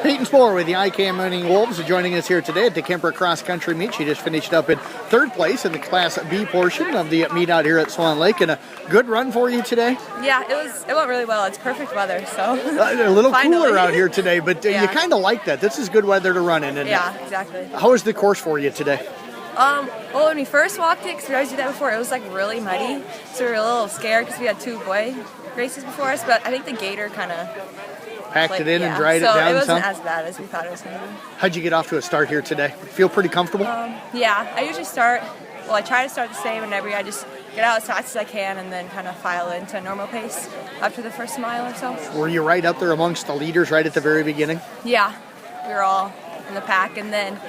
Payton Sporrer with the IKM Manning Wolves joining us here today at the Kuemper Cross Country Meet. She just finished up in third place in the Class B portion of the meet out here at Swan Lake. And a good run for you today? Yeah, it went really well. It's perfect weather, so. A little cooler out here today, but you kind of like that. This is good weather to run in, isn't it? Yeah, exactly. How was the course for you today? Well, when we first walked it, because we always do that before, it was like really muddy. So we were a little scared because we had two boy races before us, but I think the gator kind of packed it in and dried it down. So it wasn't as bad as we thought it was going to be. How'd you get off to a start here today? Feel pretty comfortable? Yeah, I usually I try to start the same, and I just get out as fast as I can and then kind of file into a normal pace after the first mile or so. Were you right up there amongst the leaders right at the very beginning? Yeah, we were all in the pack, and then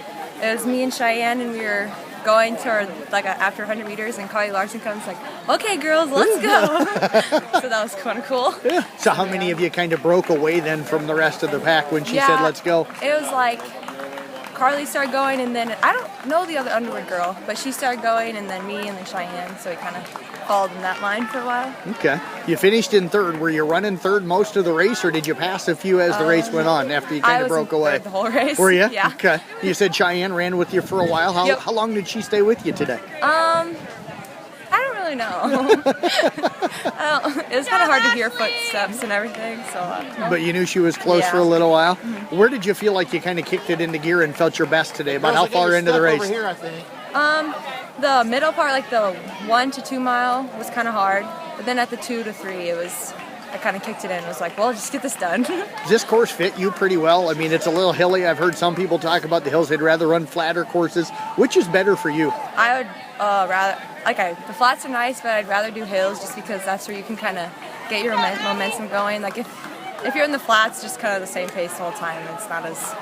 it was me and Cheyenne, and we were going toward after 100 meters, and Carly Larson comes like, "Okay, girls, let's go." So that was kind of cool. Yeah. So how many of you kind of broke away then from the rest of the pack when she said, "Let's go"? It was like Carly started going, and then I don't know the other Underwood girl, but she started going, and then me, and then Cheyenne. So we kind of followed in that line for a while. Okay. You finished in third. Were you running third most of the race, or did you pass a few as the race went on after you kind of broke away? I was in third the whole race. Were you? Yeah. Okay. You said Cheyenne ran with you for a while. How long did she stay with you today? I don't really know. It was kind of hard to hear footsteps and everything. So. But you knew she was close for a little while. Mm-hmm. Where did you feel like you kind of kicked it into gear and felt your best today? About how far into the race? Over here, I think. The middle part, like the 1 to 2 mile, was kind of hard. But then at the 2 to 3, I kind of kicked it in. It was like, well, just get this done. Does this course fit you pretty well? I mean, it's a little hilly. I've heard some people talk about the hills. They'd rather run flatter courses. Which is better for you? I would rather, the flats are nice, but I'd rather do hills just because that's where you can kind of get your momentum going. Like if you're in the flats, just kind of the same pace the whole time. It's not as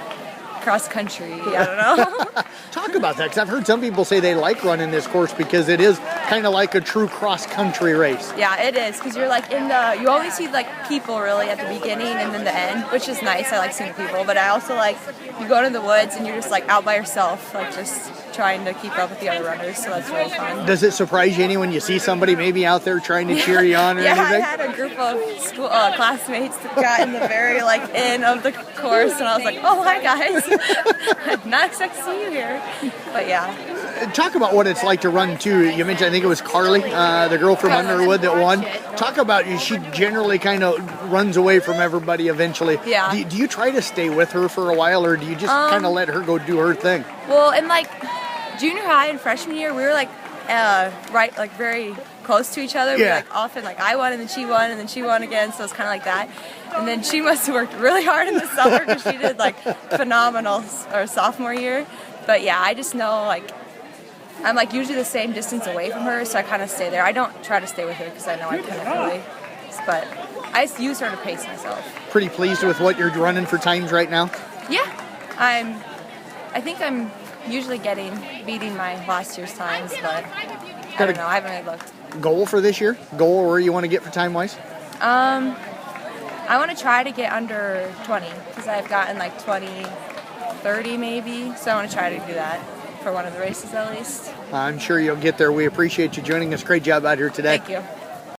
cross country. I don't know. Talk about that, because I've heard some people say they like running this course because it is kind of like a true cross country race. Yeah, it is, because you're like you always see like people really at the beginning and then the end, which is nice. I like seeing people, but I also like you go into the woods and you're just like out by yourself, like just trying to keep up with the other runners, so that's really fun. Does it surprise you any when you see somebody maybe out there trying to cheer you on or anything? I had a group of school classmates that got in the very end of the course, and I was like, "Oh, hi guys, I'm not expecting to see you here." But yeah. Talk about what it's like to run too. You mentioned, I think it was Carly, the girl from Underwood that won. Talk about she generally kind of runs away from everybody eventually. Yeah. Do you try to stay with her for a while, or do you just kind of let her go do her thing? Well, in junior high and freshman year, we were very close to each other. Yeah. We often I won and then she won and then she won again, so it's kind of like that. And then she must have worked really hard in the summer because she did phenomenal her sophomore year. But yeah, I just know I'm usually the same distance away from her, so I kind of stay there. I don't try to stay with her because I know I can't really. But I just use her to pace myself. Pretty pleased with what you're running for times right now? Yeah, I think I'm usually beating my last year's times, but I don't know. I haven't really looked. Goal for this year? Goal where you want to get for time wise? I want to try to get under 20 because I've gotten 20, 30 maybe. So I want to try to do that for one of the races at least. I'm sure you'll get there. We appreciate you joining us. Great job out here today. Thank you.